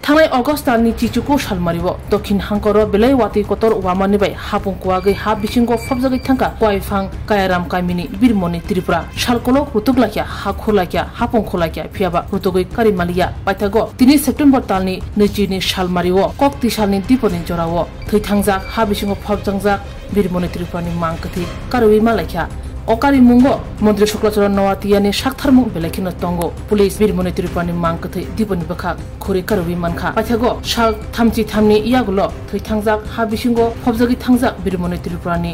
थांनाय अगस्त दाननि चिचुको सालमारिव दक्षिण हांकर बेलायवाती कतर वामानिबाय हापुंकुवागै हा बिसिंगो फबजागै थांका कयफां कायाराम कामिनि बिरमनि त्रिपुरा सालकलक रुतुकलाकिया हा खोलाकिया हापुंखलाकिया फियाबा रुतुगै कारिमालिया बायथागो 3 सेप्टेम्बर तालनि नैजिनि सालमारिव कक्ति सालनि दीपनि जराव थैथांजाक हा बिसिंगो फबजांजाक बिरमनि त्रिपुरानि मांकथि कारुइ मालाकिया अकारि मुंगो मन्त्री शुक्लाचरण नवातियानि साक्थारमु बेलाखिनो तंगो पुलिस बिरमनि त्रिपुरानि मांकथै दीपनि बखा खुरि कारुइ मानखा बायथागो साल थामथि थामनि इयागुलो थैथांजाक हा बिसिंगो फबजागै थांजाक बिरमनि त्रिपुरानि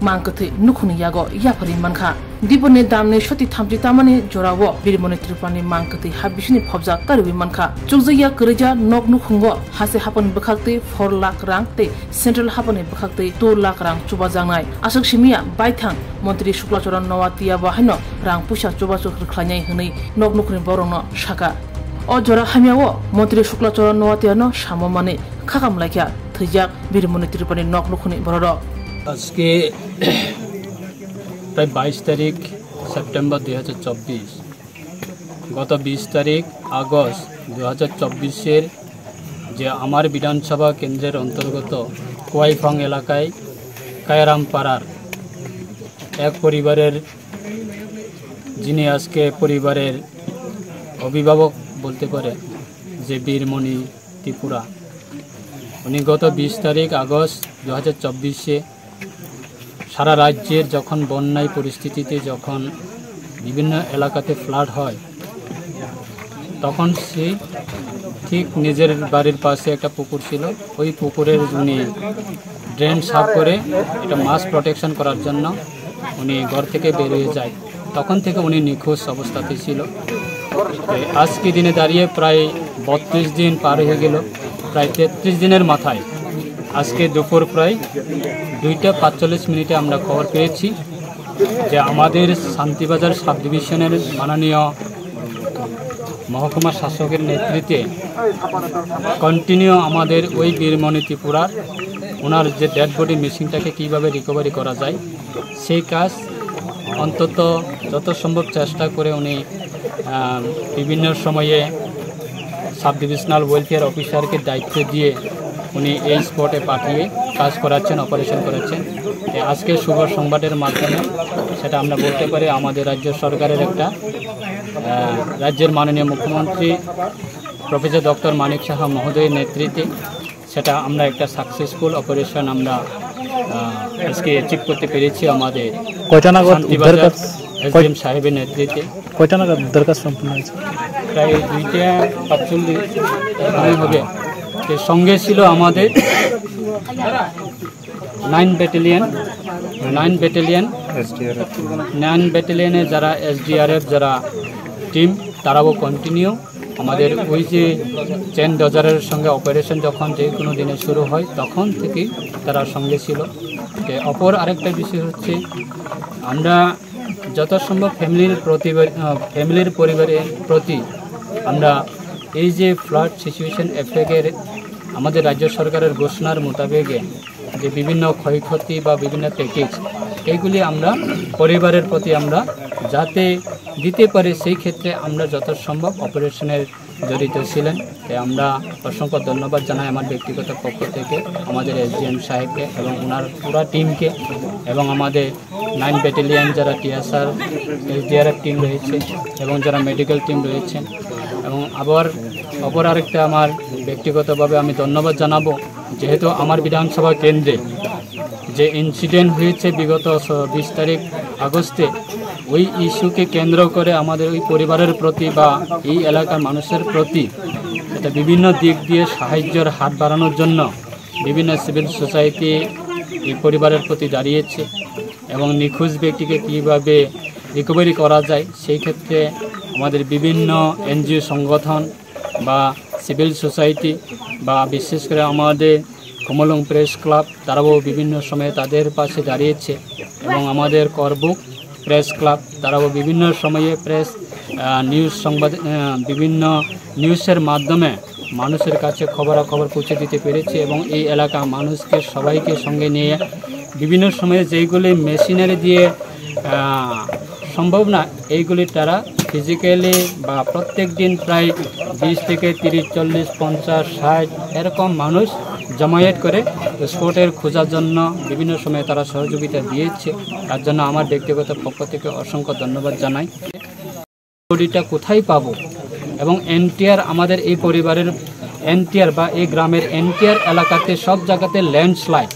मांकथै नुखुनि यागो याफारि मानखा दीपनि दामनि सति थामथि तामानि जराव बिरमनि त्रिपुरानि मांकथै हा बिसिनि फबजाक कारुइ मानखा चुगजैया करैजा नक नुखुंगो हासे हापन बखाक्तै 4 लाख रां तै सेंट्रल हापनि बखाक्तै 2 लाख रां चुबा जांनाय आसक सिमिया बायथां मन्त्री शुक्लाचरण नवातिया बाहायनो रां पुसा चुबाचु खख्लायनाय हनै नक नुखुनि बरंनो साका अ जरा हामियावो मन्त्री शुक्लाचरण नवातियानो साममाने खाकामलायखा थैजाक बिरमनि त्रिपुरानि नक नुखुनि बरर আজকে প্রায় 22 তারিখ সেপ্টেম্বর 2024 গত 20 তারিখ আগস্ট 2024 যে আমার বিধানসভা কেন্দ্রের অন্তর্গত কোয়াইফাং এলাকায় কায়ারাম পাড়ার এক পরিবারের যিনি আজকে পরিবারের অভিভাবক বলতে পারে যে বীরমণি ত্রিপুরা উনি গত 20 তারিখ আগস্ট 2024 সারা রাজ্যের যখন বন্যায় পরিস্থিতিতে যখন বিভিন্ন এলাকাতে ফ্লাড হয় তখন সে ঠিক নিজের বাড়ির পাশে একটা পুকুর ছিল ওই পুকুরের উনি ড্রেন সাফ করে এটা মাস প্রোটেকশন করার জন্য উনি ঘর থেকে বের হয়ে যায় তখন থেকে উনি নিখোঁজ অবস্থাতে ছিল আজকে দিনে দাঁড়িয়ে প্রায় 32 দিন পার হয়ে গেল প্রায় 33 দিনের মাথায় আজকে দুপুর প্রায় 2:45 আমরা খবর পেয়েছি যে আমাদের শান্তিবাজার সাব ডিভিশনের মাননীয় মহকুমা শাসকের নেতৃত্বে কন্টিনিউ আমাদের ওই বীরমণি ত্রিপুরার ওনার যে ডেড বডি মেশিনটাকে কীভাবে রিকভারি করা যায় সেই কাজ অন্তত যত সম্ভব চেষ্টা করে উনি বিভিন্ন সময়ে সাব ডিভিশনাল ওয়েলফেয়ার অফিসারকে দায়িত্ব দিয়ে উনি এই স্পটে পাঠিয়ে কাজ করাচ্ছেন অপারেশন করাচ্ছেন আজকে শুভ সংবাদের মাধ্যমে সেটা আমরা বলতে পারি আমাদের রাজ্য সরকারের একটা রাজ্যের মাননীয় মুখ্যমন্ত্রী প্রফেসর ডক্টর মানিক সাহা মহোদয়ের নেতৃত্বে সেটা আমরা একটা সাকসেসফুল অপারেশন আমরা আজকে অ্যাচিভ করতে পেরেছি আমাদের এসডিএম সাহেবের নেতৃত্বে কয়টা নাগাদ উদ্ধার কাজ সম্পূর্ণ হয়েছে প্রায় 2:45 হবে সঙ্গে ছিল আমাদের 9 ব্যাটালিয়নে যারা এসডিআরএফ যারা টিম তারাও কন্টিনিউ আমাদের ওই যে চেন ডজারের সঙ্গে অপারেশন যখন যে কোনো দিনে শুরু হয় তখন থেকেই তারা সঙ্গে ছিল অপর আরেকটা বিষয় হচ্ছে আমরা যত সম্ভব ফ্যামিলির পরিবারের প্রতি আমরা এই যে ফ্লাড সিচুয়েশন এফেক্টের আমাদের রাজ্য সরকারের ঘোষণার মোতাবেকে যে বিভিন্ন ক্ষয়ক্ষতি বা বিভিন্ন প্যাকেজ এইগুলি আমরা পরিবারের প্রতি আমরা যাতে দিতে পারি সেই ক্ষেত্রে আমরা যত সম্ভব অপারেশনের জড়িত ছিলেন তাই আমরা অসংখ্য ধন্যবাদ জানাই আমার ব্যক্তিগত পক্ষ থেকে আমাদের এসডিএম সাহেবকে এবং ওনার পুরো টিমকে এবং আমাদের 9 ব্যাটালিয়ন যারা টিএসআর এসডিআরএফ টিম রয়েছে এবং যারা মেডিকেল টিম রয়েছেন এবং অপর আরেকটা আমার ব্যক্তিগতভাবে আমি ধন্যবাদ জানাবো যেহেতু আমার বিধানসভা কেন্দ্রে যে ইনসিডেন্ট হয়েছে বিগত 20 তারিখ আগস্টে ওই ইস্যুকে কেন্দ্র করে আমাদের ওই পরিবারের প্রতি বা এই এলাকার মানুষের প্রতি এটা বিভিন্ন দিক দিয়ে সাহায্যের হাত বাড়ানোর জন্য বিভিন্ন সিভিল সোসাইটি এই পরিবারের প্রতি দাঁড়িয়েছে এবং নিখোঁজ ব্যক্তিকে কীভাবে রিকভারি করা যায় সেই ক্ষেত্রে আমাদের বিভিন্ন এনজিও সংগঠন বা সিভিল সোসাইটি বা বিশেষ করে আমাদের কমলং প্রেস ক্লাব তারাও বিভিন্ন সময়ে তাদের পাশে দাঁড়িয়েছে এবং আমাদের করবুক প্রেস ক্লাব তারাও বিভিন্ন সময়ে প্রেস নিউজ সংবাদ বিভিন্ন নিউজের মাধ্যমে মানুষের কাছে খবরাখবর পৌঁছে দিতে পেরেছে এবং এই এলাকা মানুষকে সবাইকে সঙ্গে নিয়ে বিভিন্ন সময়ে যেইগুলি মেশিনারি দিয়ে সম্ভব না এইগুলি তারা ফিজিক্যালি বা প্রত্যেক দিন প্রায় 20 থেকে 30, 40, 50, 60 এরকম মানুষ জমায়েত করে স্পটের খোঁজার জন্য বিভিন্ন সময়ে তারা সহযোগিতা দিয়েছে। তার জন্য আমার ব্যক্তিগত পক্ষ থেকে অসংখ্য ধন্যবাদ জানাই। বডিটা কোথায় পাবো এবং এনটিআর আমাদের এই পরিবারের এনটিআর বা এই গ্রামের এনটিআর এলাকাতে সব জায়গাতে ল্যান্ডস্লাইড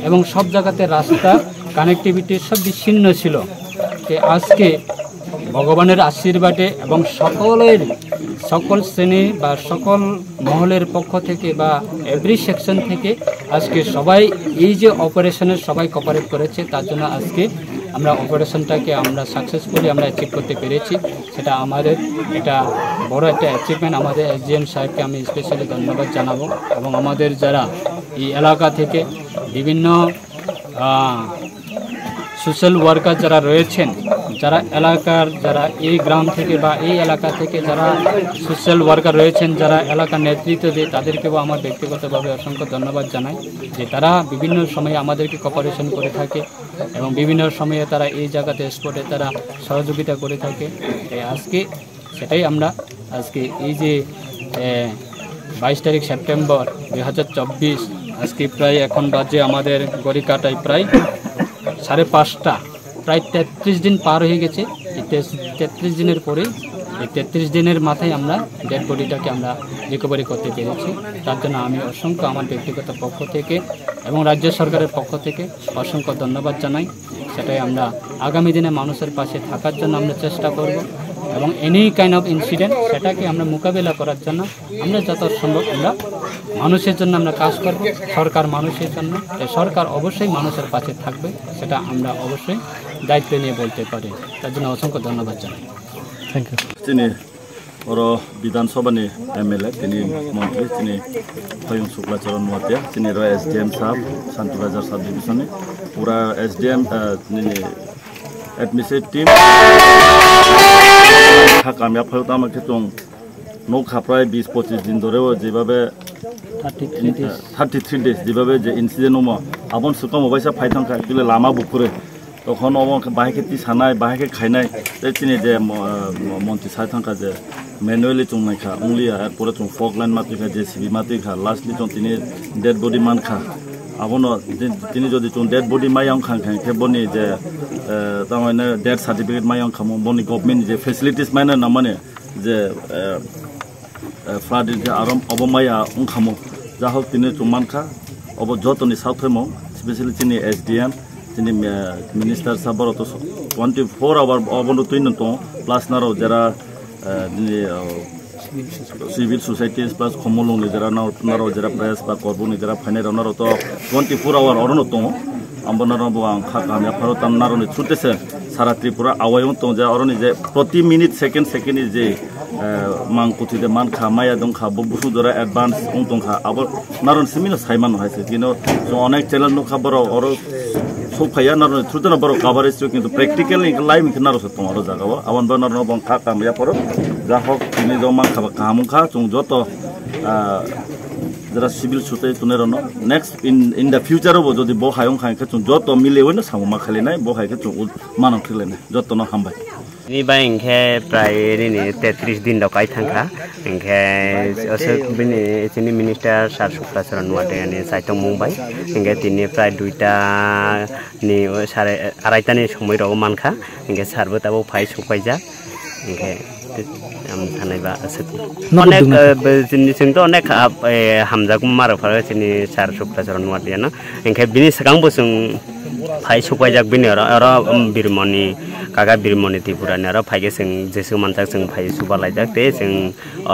এবং সব জায়গাতে রাস্তা কানেক্টিভিটি সব বিচ্ছিন্ন ছিল। আজকে ভগবানের আশীর্বাদে এবং সকল শ্রেণী বা সকল মহলের পক্ষ থেকে বা এভরি সেকশন থেকে আজকে সবাই এই যে অপারেশনের সবাই কোঅপারেট করেছে, তার জন্য আজকে আমরা অপারেশনটাকে আমরা সাকসেসফুলি আমরা অ্যাচিভ করতে পেরেছি। সেটা আমাদের এটা বড় একটা অ্যাচিভমেন্ট। আমাদের এসডিএম সাহেবকে আমি স্পেশালি ধন্যবাদ জানাবো এবং আমাদের যারা এই এলাকা থেকে বিভিন্ন সোশ্যাল ওয়ার্কার যারা রয়েছেন, যারা এলাকার যারা এই গ্রাম থেকে বা এই এলাকা থেকে যারা সোশ্যাল ওয়ার্কার রয়েছেন, যারা এলাকার নেতৃত্ব দেয়, তাদেরকেও আমার ব্যক্তিগতভাবে অসংখ্য ধন্যবাদ জানাই যে তারা বিভিন্ন সময়ে আমাদেরকে কোঅপারেশন করে থাকে এবং বিভিন্ন সময়ে তারা এই জায়গাতে স্পটে তারা সহযোগিতা করে থাকে। আজকে সেটাই আমরা আজকে এই যে 22 তারিখ সেপ্টেম্বর 2024 আজকে প্রায় এখন বাজে আমাদের গড়ি কাটায় প্রায় 5:30, প্রায় 33 দিন পার হয়ে গেছে। এই 33 দিনের পরে এই 33 দিনের মাথায় আমরা ডেড বডিটাকে আমরা রিকভারি করতে পেরেছি। তার জন্য আমি অসংখ্য আমার ব্যক্তিগত পক্ষ থেকে এবং রাজ্য সরকারের পক্ষ থেকে অসংখ্য ধন্যবাদ জানাই। সেটাই আমরা আগামী দিনে মানুষের পাশে থাকার জন্য আমরা চেষ্টা করব এবং এনি কাইন্ড অফ ইনসিডেন্ট সেটাকে আমরা মোকাবেলা করার জন্য আমরা যত সম্ভব আমরা মানুষের জন্য আমরা কাজ করব। সরকার মানুষের জন্য, সরকার অবশ্যই মানুষের পাশে থাকবে, সেটা আমরা অবশ্যই দায়িত্ব নিয়ে বলতে পারি। তার জন্য অসংখ্য ধন্যবাদ জানাই। Thank you. তিনি ওর বিধানসভানি এমএলএ, তিনি মন্ত্রী, তিনি হয়ং শুক্লাচরণ মহাতে, তিনি এসডিএম সাহেব শান্তিবাজার সাব ডিভিশনে পুরা এসডিএম एडमिनिस्ट्रेटिव टीम कामयाब हो আমাকে তো নৌকা প্রায় 20-25 দিন ধরেও যেভাবে 33 ডেজ যেভাবে যে ইনসিডেন্ট আবন সুকাম অবশ্যই ফাইথাঙ্কা তুলে লামা বুকুরে তখন বাহাকে তি সানায় বাহাকে খাইনায় তিনি যে মন্ত্রী সাইথাঙ্কা যে ম্যানুয়ালি চংনাইখা অনলিয়া এরপরে চং ফক লাইন মাতিখা জেসিবি মাতিখা লাস্টলি চং তিনি ডেড বডি মানখা আবনো তিনি যদি চং ডেড বডি মাইয়াং খাং খেবনি যে তামানে ডেড সার্টিফিকেট মাইয়াং খামো বনি গভর্নমেন্ট যে ফেসিলিটিস মাইনা না মানে যে ফ্লাড আরম অবমায়া খামো যা হোক তিনি চং মানখা অব যতনি সাউথেমো স্পেশালি তিনি এসডিএম তিনি মিনিস্টার সাবর তো 24 আওয়ার অবনো তুই তো প্লাস নারো যারা সিভিল সোসাইটিস প্লাস খমলংনি যারা নারো যারা প্রেস বা কর্মনি যারা ফাইনাল নারো তো 24 আওয়ার অরনো তো আমবনারো আং খাকামিয়া ভারতান নারনি ছুটেছে সারা ত্রিপুরা আওয়ায়ং তো যা অরনি যে প্রতি মিনিট সেকেন্ড যে মান কুথিতে মান খা মায়া দং খা বুসু জরা অ্যাডভান্স দং খা আবার নারন সিমিনো সাইমান হয়েছে কিন্তু অনেক চ্যানেল নো খবর অর সবখায়া নারন ছুটনা বড় কভারেজ কিন্তু প্র্যাকটিক্যালি লাইভ নারো তোমারও জায়গাও আবার নারন বং খা কামিয়া পর যা হোক তিনি মান খাবা কামুখা চং যত যারা সিভিল সোসাইটি তুনেরনো নেক্সট ইন দ্য ফিউচারও যদি বহায়ং খাইকে চং যত মিলে হইনো সামমা খালিনাই বহাইকে চং মানং খেলেনে যত ন হামবাই ini ba ingke prai ini 33 din dokai thangka ingke asok bini sini minister sar suklacharan wate ani saitong mumbai ingke tini prai duita ni sare araita ni somoi ro mankha ingke sarbo tabo phai sukaija ingke am thanai ba asok onek jini sing to onek hamjak maro phara sini sar suklacharan wate na ingke bini sakang bosung phai sukaijak bini ora birmoni kaga birmoni tripurani aro phaige sing jesu manjak sing phai suba laijak te sing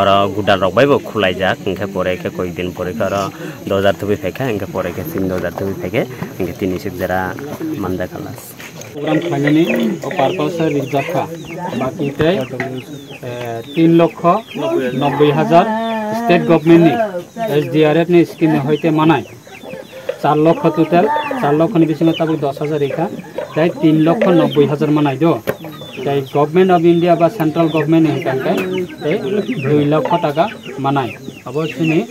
aro gudal rok bai bo khulaijak ingke pore ke koi din pore aro 2000 thubi pheka ingke pore ke sing 2000 thubi pheke ingke tini sik jara manda kalas program khanani o purpose rijaka baki te 3,90,000 state government ni SDRF ni scheme hoite manai 4 লক্ষ total 4 লক্ষ ni bisingo tabu 10,000 রেখা তাই 3,90,000 মানাই দো তাই government of India বা central government হিসাবে তাই 2 লক্ষ টাকা মানাই অবশ্যই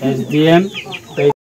এসডিএম